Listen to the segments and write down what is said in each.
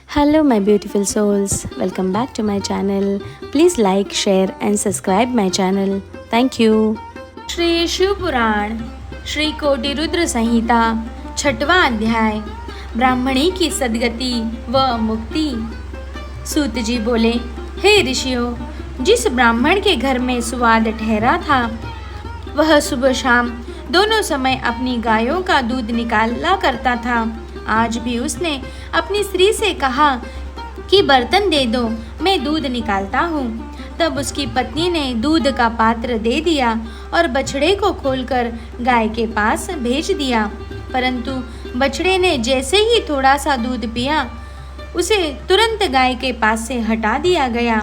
Hello, my beautiful souls. Welcome back to my channel. Please like, share, and subscribe my channel. Thank you. Shri Shiv पुराण श्री कोटि रुद्र संहिता छठवां अध्याय ब्राह्मणी की सदगति व मुक्ति। सूत जी बोले, हे ऋषियों, जिस ब्राह्मण के घर में सुवाद ठहरा था वह सुबह शाम दोनों समय अपनी गायों का दूध निकाला करता था। आज भी उसने अपनी स्त्री से कहा कि बर्तन दे दो, मैं दूध निकालता हूँ। तब उसकी पत्नी ने दूध का पात्र दे दिया और बछड़े को खोलकर गाय के पास भेज दिया। परंतु बछड़े ने जैसे ही थोड़ा सा दूध पिया, उसे तुरंत गाय के पास से हटा दिया गया।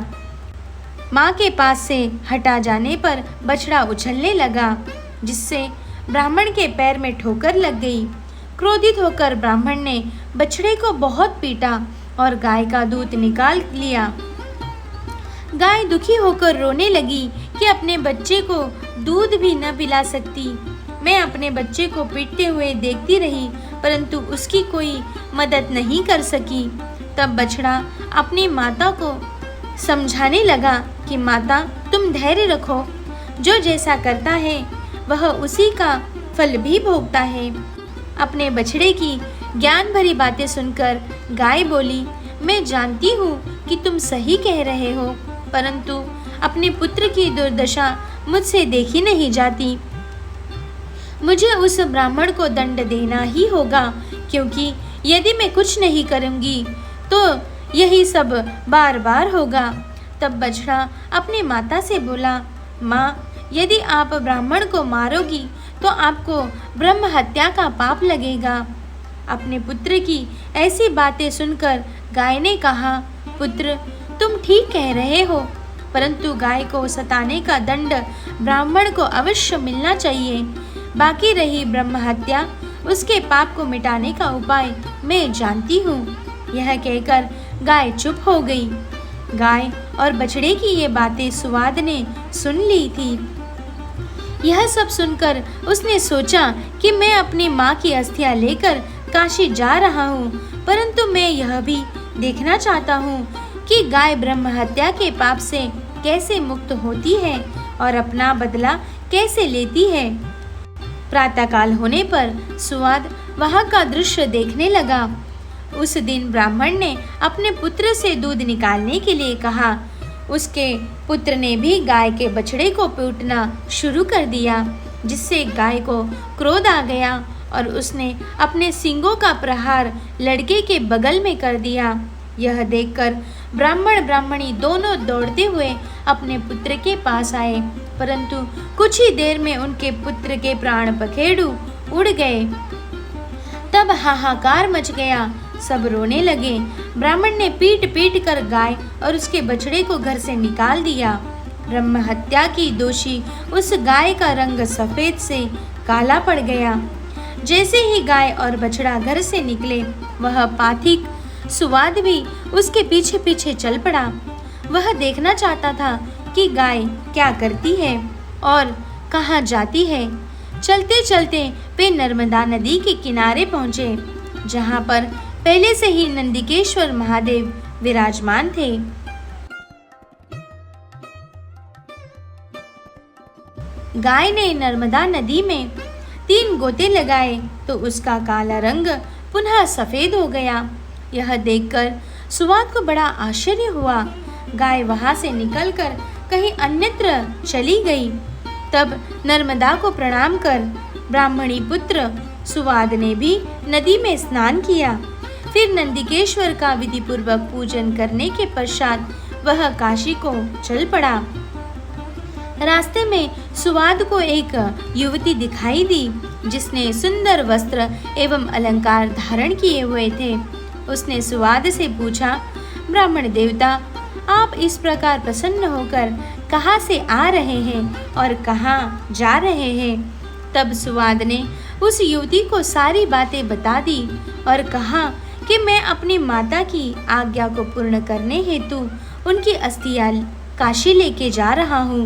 माँ के पास से हटा जाने पर बछड़ा उछलने लगा, जिससे ब्राह्मण के पैर में ठोकर लग गई। क्रोधित होकर ब्राह्मण ने बछड़े को बहुत पीटा और गाय का दूध निकाल लिया। गाय दुखी होकर रोने लगी कि अपने बच्चे को दूध भी न पिला सकती। मैं अपने बच्चे को पीटते हुए देखती रही, परंतु उसकी कोई मदद नहीं कर सकी। तब बछड़ा अपनी माता को समझाने लगा कि माता, तुम धैर्य रखो, जो जैसा करता है वह उसी का फल भी भोगता है। अपने बछड़े की ज्ञान भरी बातें सुनकर गाय बोली, मैं जानती हूँ कि तुम सही कह रहे हो, परंतु अपने पुत्र की दुर्दशा मुझसे देखी नहीं जाती। मुझे उस ब्राह्मण को दंड देना ही होगा, क्योंकि यदि मैं कुछ नहीं करूँगी तो यही सब बार बार होगा। तब बछड़ा अपनी माता से बोला, माँ, यदि आप ब्राह्मण को मारोगी तो आपको ब्रह्म हत्या का पाप लगेगा। अपने पुत्र की ऐसी बातें सुनकर गाय ने कहा, पुत्र, तुम ठीक कह रहे हो, परंतु गाय को सताने का दंड ब्राह्मण को अवश्य मिलना चाहिए। बाकी रही ब्रह्म हत्या, उसके पाप को मिटाने का उपाय मैं जानती हूँ। यह कहकर गाय चुप हो गई। गाय और बछड़े की ये बातें सुवाद ने सुन ली थी। यह सब सुनकर उसने सोचा कि मैं अपनी माँ की अस्थियाँ लेकर काशी जा रहा हूँ, परंतु मैं यह भी देखना चाहता हूँ कि गाय ब्रह्म हत्या के पाप से कैसे मुक्त होती है और अपना बदला कैसे लेती है। प्रातःकाल होने पर सुवाद वहाँ का दृश्य देखने लगा। उस दिन ब्राह्मण ने अपने पुत्र से दूध निकालने के लिए कहा। उसके पुत्र ने भी गाय के बछड़े को पीटना शुरू कर दिया, जिससे गाय को क्रोध आ गया और उसने अपने सींगों का प्रहार लड़के के बगल में कर दिया। यह देखकर ब्राह्मण ब्राह्मणी दोनों दौड़ते हुए अपने पुत्र के पास आए, परंतु कुछ ही देर में उनके पुत्र के प्राण पखेरु उड़ गए। तब हाहाकार मच गया, सब रोने लगे। ब्राह्मण ने पीट पीट कर गाय और उसके बछड़े को घर से निकाल दिया। ब्रह्म हत्या की दोषी उस गाय का रंग सफेद से काला पड़ गया। जैसे ही गाय और बछड़ा घर से निकले, वह पाथिक सुवाद भी उसके पीछे पीछे चल पड़ा। वह देखना चाहता था कि गाय क्या करती है और कहाँ जाती है। चलते चलते वे नर्मदा नदी के किनारे पहुँचे, जहाँ पर पहले से ही नंदिकेश्वर महादेव विराजमान थे। गाय ने नर्मदा नदी में 3 गोते लगाए तो उसका काला रंग पुनः सफेद हो गया। यह देखकर सुवाद को बड़ा आश्चर्य हुआ। गाय वहां से निकलकर कहीं अन्यत्र चली गई। तब नर्मदा को प्रणाम कर ब्राह्मणी पुत्र सुवाद ने भी नदी में स्नान किया। फिर नंदिकेश्वर का विधि पूर्वक पूजन करने के पश्चात वह काशी को चल पड़ा। रास्ते में सुवाद को एक युवती दिखाई दी, जिसने सुंदर वस्त्र एवं अलंकार धारण किए हुए थे। उसने सुवाद से पूछा, ब्राह्मण देवता, आप इस प्रकार प्रसन्न होकर कहाँ से आ रहे हैं और कहाँ जा रहे हैं? तब सुवाद ने उस युवती को सारी बातें बता दी और कहा कि मैं अपनी माता की आज्ञा को पूर्ण करने हेतु उनकी अस्थियां काशी लेके जा रहा हूँ।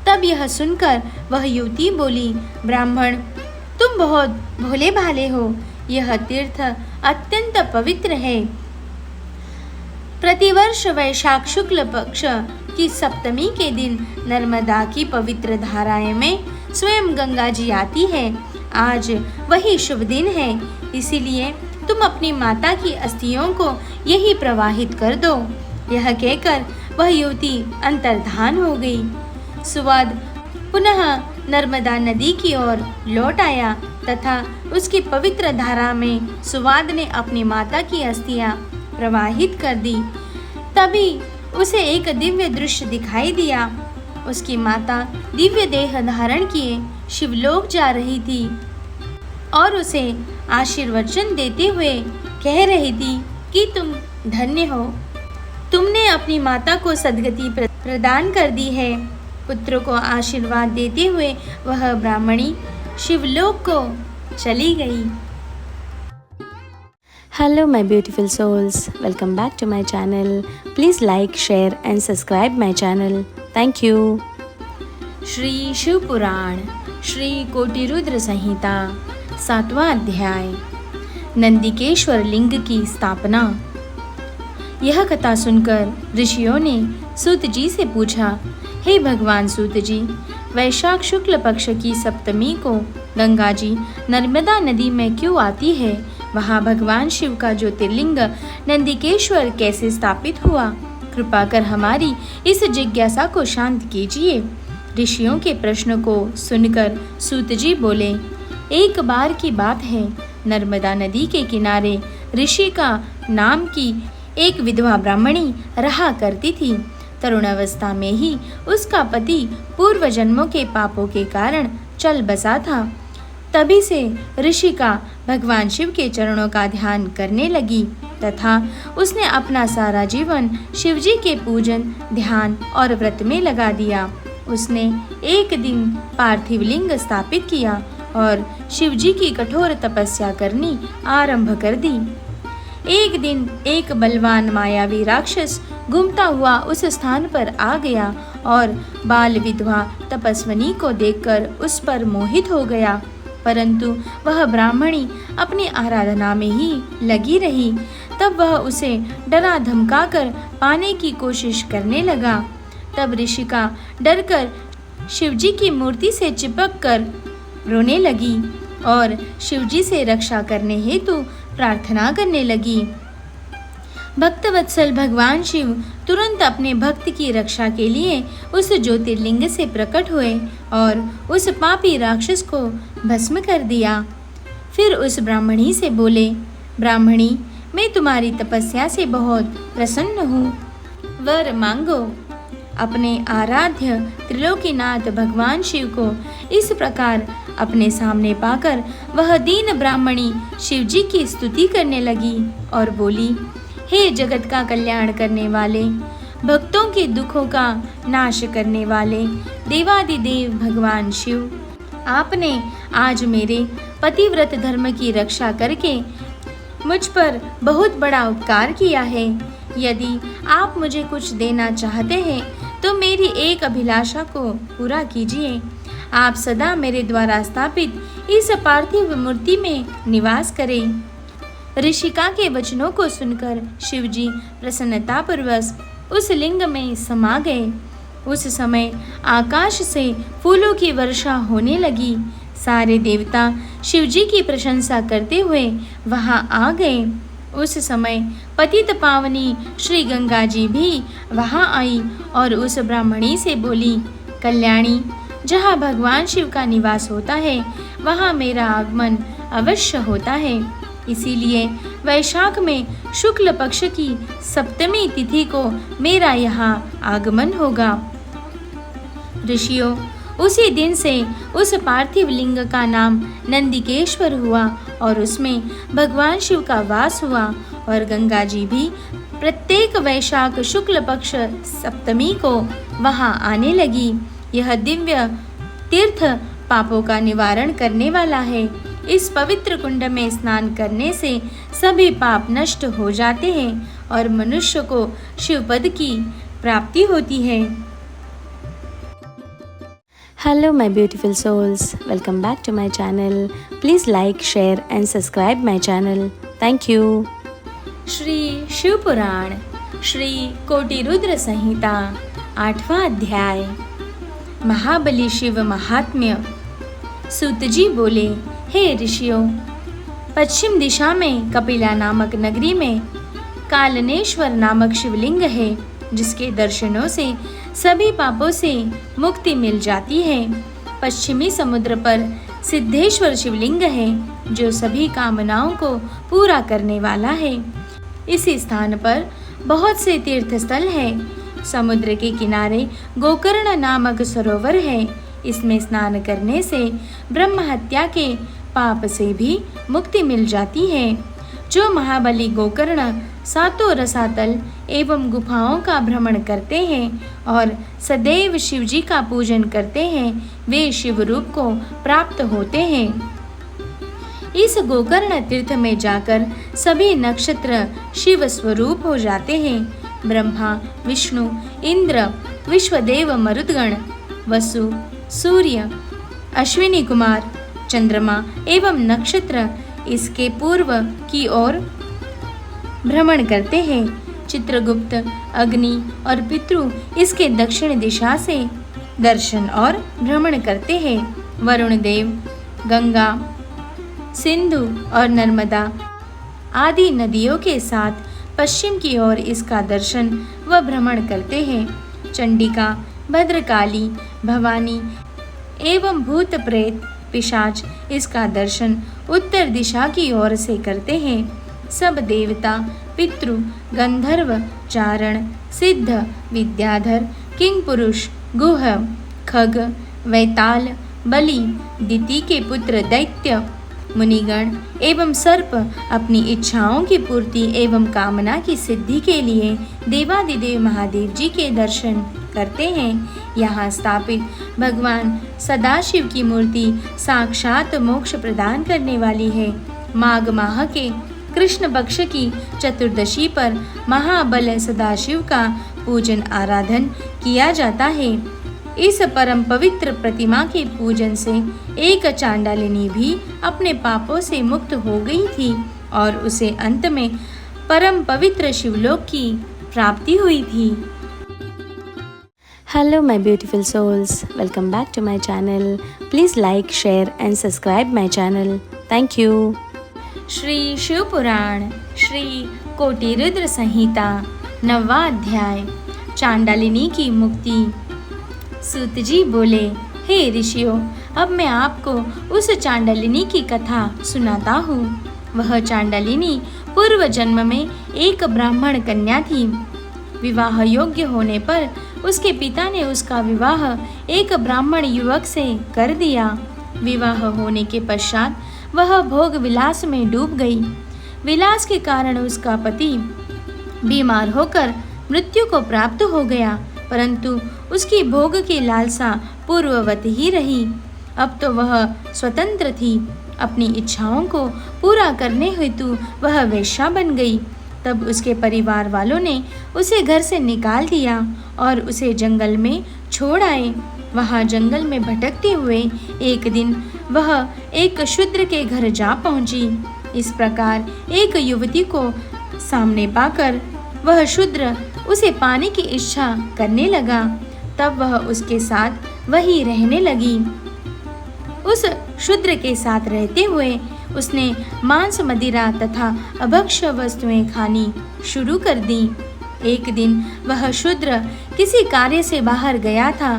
तब यह सुनकर वह युवती बोली, ब्राह्मण, तुम बहुत भोले भाले हो। यह तीर्थ अत्यंत पवित्र है। प्रतिवर्ष वैशाख शुक्ल पक्ष की सप्तमी के दिन नर्मदा की पवित्र धाराएं में स्वयं गंगा जी आती है। आज वही शुभ दिन है, इसीलिए तुम अपनी माता की अस्थियों को यही प्रवाहित कर दो। यह कहकर वह युवती अंतर्धान हो गई। सुवाद पुनः नर्मदा नदी की ओर लौट आया तथा उसकी पवित्र धारा में सुवाद ने अपनी माता की अस्थियां प्रवाहित कर दी। तभी उसे एक दिव्य दृश्य दिखाई दिया। उसकी माता दिव्य देह धारण किए शिवलोक जा रही थी और उसे आशीर्वचन देते हुए कह रही थी कि तुम धन्य हो, तुमने अपनी माता को सद्गति प्रदान कर दी है। पुत्र को आशीर्वाद देते हुए वह ब्राह्मणी शिवलोक को चली गई। Hello my beautiful souls, welcome back to my channel. Please like, share and subscribe my channel. Thank you. Shri Shiv पुराण श्री कोटिरुद्र संहिता 7वां अध्याय नंदिकेश्वर लिंग की स्थापना। यह कथा सुनकर ऋषियों ने सूत जी से पूछा, हे भगवान सूत जी, वैशाख शुक्ल पक्ष की सप्तमी को गंगा जी नर्मदा नदी में क्यों आती है? वहाँ भगवान शिव का ज्योतिर्लिंग नंदिकेश्वर कैसे स्थापित हुआ? कृपा कर हमारी इस जिज्ञासा को शांत कीजिए। ऋषियों के प्रश्न को सुनकर सूत जी बोले, एक बार की बात है, नर्मदा नदी के किनारे ऋषि का नाम की एक विधवा ब्राह्मणी रहा करती थी। तरुण अवस्था में ही उसका पति पूर्व जन्मों के पापों के कारण चल बसा था। तभी से ऋषिका भगवान शिव के चरणों का ध्यान करने लगी तथा उसने अपना सारा जीवन शिवजी के पूजन, ध्यान और व्रत में लगा दिया। उसने एक दिन पार्थिव लिंग स्थापित किया और शिवजी की कठोर तपस्या करनी आरंभ कर दी। एक दिन एक बलवान मायावी राक्षस घूमता हुआ उस स्थान पर आ गया और बाल विधवा तपस्विनी को देखकर उस पर मोहित हो गया, परंतु वह ब्राह्मणी अपनी आराधना में ही लगी रही। तब वह उसे डरा धमकाकर पाने की कोशिश करने लगा। तब ऋषिका डरकर शिवजी की मूर्ति से चिपक कर रोने लगी और शिवजी से रक्षा करने हेतु प्रार्थना करने लगी। भक्तवत्सल भगवान शिव तुरंत अपने भक्त की रक्षा के लिए उस ज्योतिर्लिंग से प्रकट हुए और उस पापी राक्षस को भस्म कर दिया। फिर उस ब्राह्मणी से बोले, ब्राह्मणी, मैं तुम्हारी तपस्या से बहुत प्रसन्न हूँ, वर मांगो। अपने आराध्य त्रिलोकीनाथ भगवान शिव को इस प्रकार अपने सामने पाकर वह दीन ब्राह्मणी शिवजी की स्तुति करने लगी और बोली, हे जगत का कल्याण करने वाले, भक्तों के दुखों का नाश करने वाले देवादिदेव भगवान शिव, आपने आज मेरे पतिव्रत धर्म की रक्षा करके मुझ पर बहुत बड़ा उपकार किया है। यदि आप मुझे कुछ देना चाहते हैं तो मेरी एक अभिलाषा को पूरा कीजिए। आप सदा मेरे द्वारा स्थापित इस पार्थिव मूर्ति में निवास करें। ऋषिका के वचनों को सुनकर शिवजी प्रसन्नतापूर्वक उस लिंग में समा गए। उस समय आकाश से फूलों की वर्षा होने लगी। सारे देवता शिवजी की प्रशंसा करते हुए वहां आ गए। उस समय पतित पावनी श्री गंगा जी भी वहां आई और उस ब्राह्मणी से बोली, कल्याणी, जहाँ भगवान शिव का निवास होता है वहाँ मेरा आगमन अवश्य होता है। इसीलिए वैशाख में शुक्ल पक्ष की सप्तमी तिथि को मेरा यहाँ आगमन होगा। ऋषियों, उसी दिन से उस पार्थिव लिंग का नाम नंदिकेश्वर हुआ और उसमें भगवान शिव का वास हुआ और गंगा जी भी प्रत्येक वैशाख शुक्ल पक्ष सप्तमी को वहां आने लगी। यह दिव्य तीर्थ पापों का निवारण करने वाला है। इस पवित्र कुंड में स्नान करने से सभी पाप नष्ट हो जाते हैं और मनुष्य को शिवपद की प्राप्ति होती है। Hello my beautiful souls, welcome back to my channel. Please like, share and subscribe my channel. Thank you. Shri Shiv पुराण श्री कोटिरुद्र संहिता 8वां अध्याय। महाबली शिव महात्म्य। सूत जी बोले, हे ऋषियों, पश्चिम दिशा में कपिला नामक नगरी में कालनेश्वर नामक शिवलिंग है, जिसके दर्शनों से सभी पापों से मुक्ति मिल जाती है। पश्चिमी समुद्र पर सिद्धेश्वर शिवलिंग है, जो सभी कामनाओं को पूरा करने वाला है। इसी स्थान पर बहुत से तीर्थ स्थल है। समुद्र के किनारे गोकर्ण नामक सरोवर है। इसमें स्नान करने से ब्रह्म हत्या के पाप से भी मुक्ति मिल जाती है। जो महाबली गोकर्ण सातों रसातल एवं गुफाओं का भ्रमण करते हैं और सदैव शिवजी का पूजन करते हैं, वे शिव रूप को प्राप्त होते हैं। इस गोकर्ण तीर्थ में जाकर सभी नक्षत्र शिव स्वरूप हो जाते हैं। ब्रह्मा, विष्णु, इंद्र, विश्वदेव, मरुदगण, वसु, सूर्य, अश्विनी कुमार, चंद्रमा एवं नक्षत्र इसके पूर्व की ओर भ्रमण करते हैं। चित्रगुप्त, अग्नि और पितृ इसके दक्षिण दिशा से दर्शन और भ्रमण करते हैं। वरुण देव, गंगा, सिंधु और नर्मदा आदि नदियों के साथ पश्चिम की ओर इसका दर्शन व भ्रमण करते हैं। चंडिका, भद्रकाली, भवानी एवं भूत प्रेत पिशाच इसका दर्शन उत्तर दिशा की ओर से करते हैं। सब देवता, पितृ, गंधर्व, चारण, सिद्ध, विद्याधर, किंग पुरुष, गुह, खग, वैताल, बलि, दिति के पुत्र दैत्य, मुनिगण एवं सर्प अपनी इच्छाओं की पूर्ति एवं कामना की सिद्धि के लिए देवादिदेव महादेव जी के दर्शन करते हैं। यहाँ स्थापित भगवान सदाशिव की मूर्ति साक्षात मोक्ष प्रदान करने वाली है। माघ माह के कृष्ण पक्ष की चतुर्दशी पर महाबल सदाशिव का पूजन आराधन किया जाता है। इस परम पवित्र प्रतिमा के पूजन से एक चांडालिनी भी अपने पापों से मुक्त हो गई थी और उसे अंत में परम पवित्र शिवलोक की प्राप्ति हुई थी। Hello my beautiful souls, welcome back to my channel. Please like, share and subscribe my channel. Thank you. Shri Shiv पुराण श्री कोटिरुद्र संहिता 9वां अध्याय। चांडालिनी की मुक्ति। सूत जी बोले, हे ऋषियों, अब मैं आपको उस चांडालिनी की कथा सुनाता हूँ। वह चांडालिनी पूर्व जन्म में एक ब्राह्मण कन्या थी। विवाह योग्य होने पर उसके पिता ने उसका विवाह एक ब्राह्मण युवक से कर दिया। विवाह होने के पश्चात वह भोग विलास में डूब गई। विलास के कारण उसका पति बीमार होकर मृत्यु को प्राप्त हो गया, परंतु उसकी भोग की लालसा पूर्ववत ही रही। अब तो वह स्वतंत्र थी। अपनी इच्छाओं को पूरा करने हेतु वह वेश्या बन गई। तब उसके परिवार वालों ने उसे घर से निकाल दिया और उसे जंगल में छोड़ आए। वहाँ जंगल में भटकते हुए एक दिन वह एक शूद्र के घर जा पहुँची। इस प्रकार एक युवती को सामने पाकर वह शूद्र उसे पाने की इच्छा करने लगा। तब वह उसके साथ वहीं रहने लगी। उस शूद्र के साथ रहते हुए उसने मांस, मदिरा तथा अभक्ष्य वस्तुएं खानी शुरू कर दी। एक दिन वह शूद्र किसी कार्य से बाहर गया था।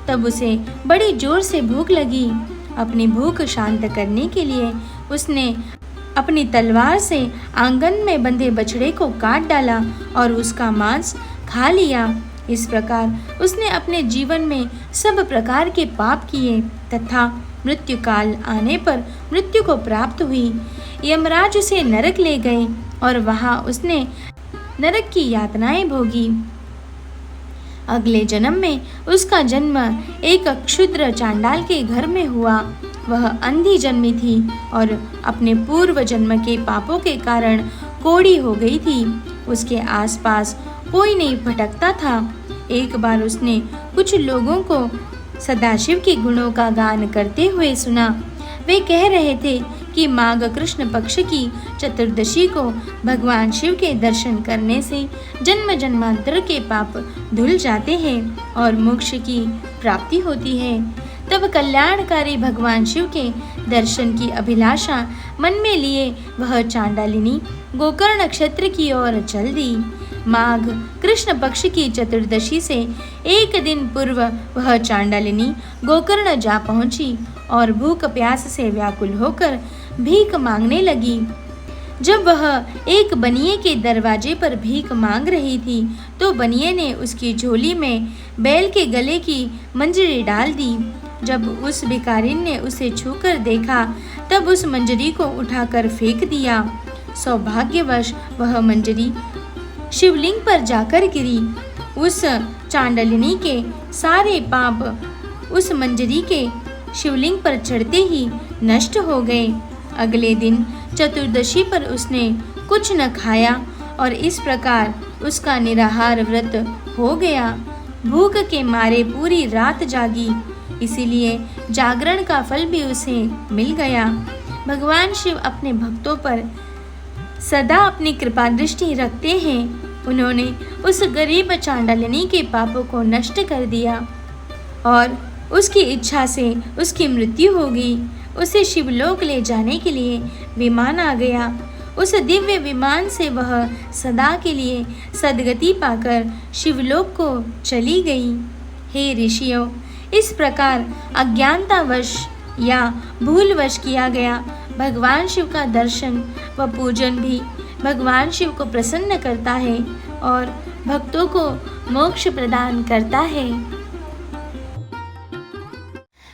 तब उसे बड़ी जोर से भूख लगी। अपनी भूख शांत करने के लिए उसने अपनी तलवार से आंगन में बंधे बछड़े को काट डाला और उसका मांस खा लिया। इस प्रकार उसने अपने जीवन में सब प्रकार के पाप किए तथा मृत्यु काल आने पर मृत्यु को प्राप्त हुई। यमराज उसे नरक ले गए और वहाँ उसने नरक की यातनाएं भोगी। अगले जन्म में उसका जन्म एक क्षुद्र चांडाल के घर में हुआ। वह अंधी जन्मी थी और अपने पूर्व जन्म के पापों के कारण कोढ़ी हो गई थी। उसके आसपास कोई नहीं भटकता था। एक बार उसने कुछ लोगों को सदाशिव के गुणों का गान करते हुए सुना। वे कह रहे थे कि माघ कृष्ण पक्ष की चतुर्दशी को भगवान शिव के दर्शन करने से जन्म जन्मांतर के पाप धुल जाते हैं और मोक्ष की प्राप्ति होती है। तब कल्याणकारी भगवान शिव के दर्शन की अभिलाषा मन में लिए वह चांडालिनी गोकर्ण क्षेत्र की ओर चल दी। माघ कृष्ण पक्ष की चतुर्दशी से एक दिन पूर्व वह चांडालिनी गोकर्ण जा पहुंची और भूख प्यास से व्याकुल होकर भीख मांगने लगी। जब वह एक बनिए के दरवाजे पर भीख मांग रही थी तो बनिए ने उसकी झोली में बैल के गले की मंजरी डाल दी। जब उस भिखारिन ने उसे छूकर देखा तब उस मंजरी को उठाकर फेंक दिया। सौभाग्यवश वह मंजरी शिवलिंग पर जाकर गिरी। उस चांडालिनी के सारे पाप उस मंजरी के शिवलिंग पर चढ़ते ही नष्ट हो गए। अगले दिन चतुर्दशी पर उसने कुछ न खाया और इस प्रकार उसका निराहार व्रत हो गया। भूख के मारे पूरी रात जागी, इसीलिए जागरण का फल भी उसे मिल गया। भगवान शिव अपने भक्तों पर सदा अपनी कृपा दृष्टि रखते हैं। उन्होंने उस गरीब चांडालिनी के पापों को नष्ट कर दिया और उसकी इच्छा से उसकी मृत्यु हो गई। उसे शिवलोक ले जाने के लिए विमान आ गया। उस दिव्य विमान से वह सदा के लिए सद्गति पाकर शिवलोक को चली गई। हे ऋषियों, इस प्रकार अज्ञानतावश या भूलवश किया गया भगवान शिव का दर्शन व पूजन भी भगवान शिव को प्रसन्न करता है और भक्तों को मोक्ष प्रदान करता है।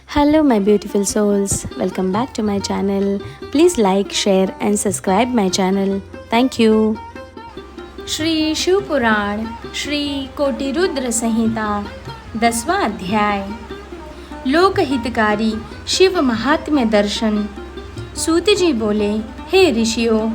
Hello my beautiful souls, welcome back to my channel. Please like, share and subscribe my channel. Thank you. Shri Shiv पुराण श्री कोटिरुद्र संहिता 10वां अध्याय। लोक हितकारी शिव महात्म्य दर्शन। सूत जी बोले, हे ऋषियों,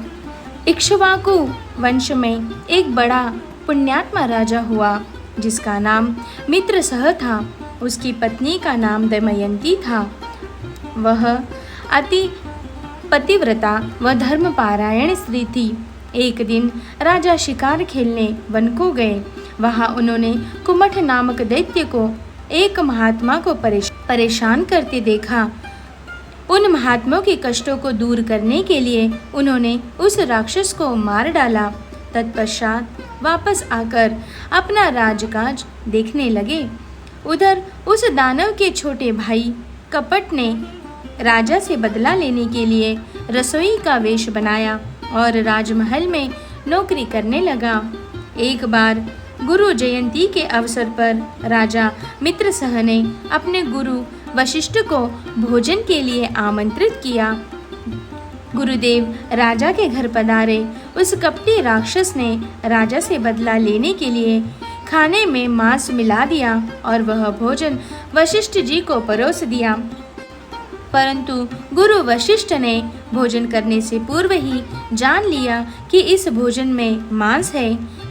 इक्ष्वाकु वंश में एक बड़ा पुण्यात्मा राजा हुआ जिसका नाम मित्रसह था। उसकी पत्नी का नाम दमयंती था। वह अति पतिव्रता व धर्मपारायण स्त्री थी। एक दिन राजा शिकार खेलने वन को गए। वहां उन्होंने कुमठ नामक दैत्य को एक महात्मा को परेशान करते देखा। उन महात्माओं के कष्टों को दूर करने के लिए उन्होंने उस राक्षस को मार डाला। तत्पश्चात वापस आकर अपना राजकाज देखने लगे। उधर उस दानव के छोटे भाई कपट ने राजा से बदला लेने के लिए रसोई का वेश बनाया और राजमहल में नौकरी करने लगा। एक बार गुरु जयंती के अवसर पर राजा मित्रसह ने अपने गुरु वशिष्ठ को भोजन के लिए आमंत्रित किया। गुरुदेव राजा के घर पधारे। उस कपटी राक्षस ने राजा से बदला लेने के लिए खाने में मांस मिला दिया और वह भोजन वशिष्ठ जी को परोस दिया। परंतु गुरु वशिष्ठ ने भोजन करने से पूर्व ही जान लिया कि इस भोजन में मांस है।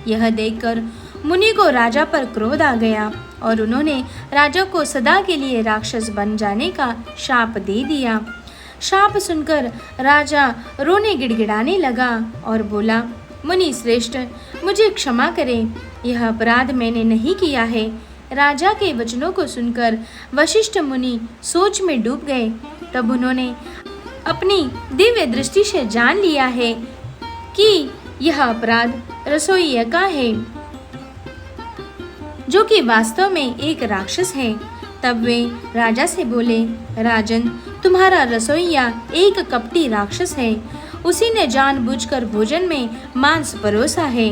यह देखकर मुनि को राजा पर क्रोध आ गया और उन्होंने राजा को सदा के लिए राक्षस बन जाने का शाप दे दिया। शाप सुनकर राजा रोने गिड़गिड़ाने लगा और बोला, मुनि श्रेष्ठ, मुझे क्षमा करें, यह अपराध मैंने नहीं किया है। राजा के वचनों को सुनकर वशिष्ठ मुनि सोच में डूब गए। तब उन्होंने अपनी दिव्य दृष्टि से जान लिया है कि यह अपराध रसोइया का है, जो कि वास्तव में एक राक्षस है। तब वे राजा से बोले, राजन, तुम्हारा रसोइया एक कपटी राक्षस है। उसी ने जानबूझकर भोजन में मांस परोसा है।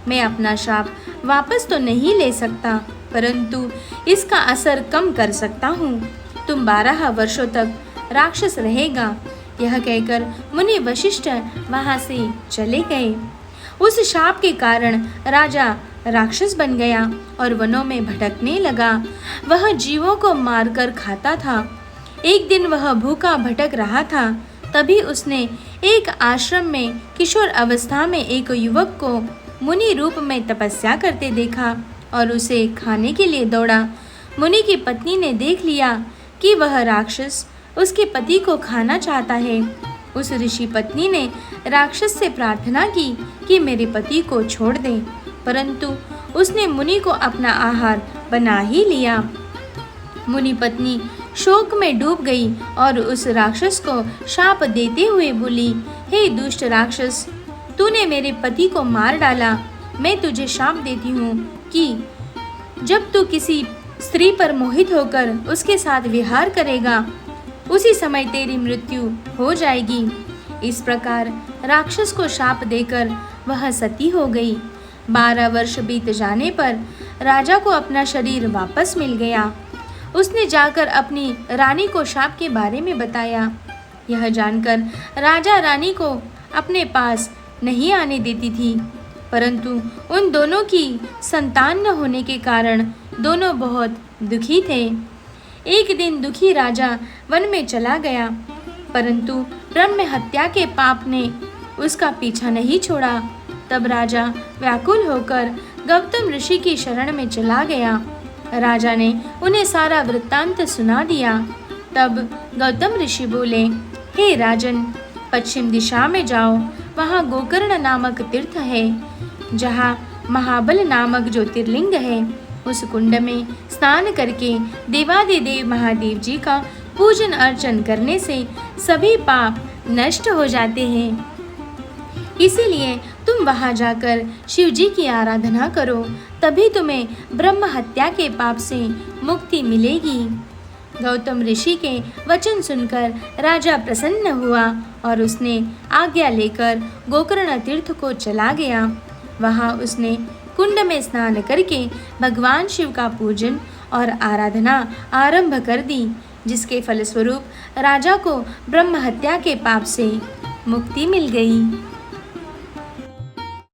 मैं अपना शाप वापस तो नहीं ले सकता, परंतु इसका असर कम कर सकता हूँ। तुम 12 वर्षों तक राक्षस रहेगा। यह कहकर मुनि वशिष्ठ वहाँ से चले गए। उस शाप के कारण राजा राक्षस बन गया और वनों में भटकने लगा। वह जीवों को मारकर खाता था। एक दिन वह भूखा भटक रहा था, तभी उसने एक आश्रम में किशोर अवस्था में एक युवक को मुनि रूप में तपस्या करते देखा और उसे खाने के लिए दौड़ा। मुनि की पत्नी ने देख लिया कि वह राक्षस उसके पति को खाना चाहता है। उस ऋषि पत्नी ने राक्षस से प्रार्थना की कि मेरे पति को छोड़ दे, परंतु उसने मुनि को अपना आहार बना ही लिया। मुनि पत्नी शोक में डूब गई और उस राक्षस को शाप देते हुए बोली, हे दुष्ट राक्षस, तूने मेरे पति को मार डाला। मैं तुझे शाप देती हूँ कि जब तू किसी स्त्री पर मोहित होकर उसके साथ विहार करेगा, उसी समय तेरी मृत्यु हो जाएगी। इस प्रकार राक्षस को शाप देकर वह सती हो गई। 12 वर्ष बीत जाने पर राजा को अपना शरीर वापस मिल गया। उसने जाकर अपनी रानी को शाप के बारे में बताया। यह जानकर राजा रानी को अपने पास नहीं आने देती थी, परंतु उन दोनों की संतान न होने के कारण दोनों बहुत दुखी थे। एक दिन दुखी राजा वन में चला गया, परंतु ब्रह्म हत्या के पाप ने उसका पीछा नहीं छोड़ा। तब राजा व्याकुल होकर गौतम ऋषि की शरण में चला गया। राजा ने उन्हें सारा वृत्तांत सुना दिया। तब गौतम ऋषि बोले, हे राजन, पश्चिम दिशा में जाओ, वहाँ गोकर्ण नामक तीर्थ है, जहाँ महाबल नामक ज्योतिर्लिंग है। उस कुंड में स्नान करके देवादिदेव महादेव जी का पूजन अर्चन करने से सभी पाप नष्ट हो जाते हैं। इसीलिए तुम वहां जाकर शिव जी की आराधना करो, तभी तुम्हें ब्रह्म हत्या के पाप से मुक्ति मिलेगी। गौतम ऋषि के वचन सुनकर राजा प्रसन्न हुआ और उसने आज्ञा लेकर गोकर्ण तीर्थ को चला गया। वहां उसने कुंड में स्नान करके भगवान शिव का पूजन और आराधना आरंभ कर दी, जिसके फलस्वरूप राजा को ब्रह्म हत्या के पाप से मुक्ति मिल गई।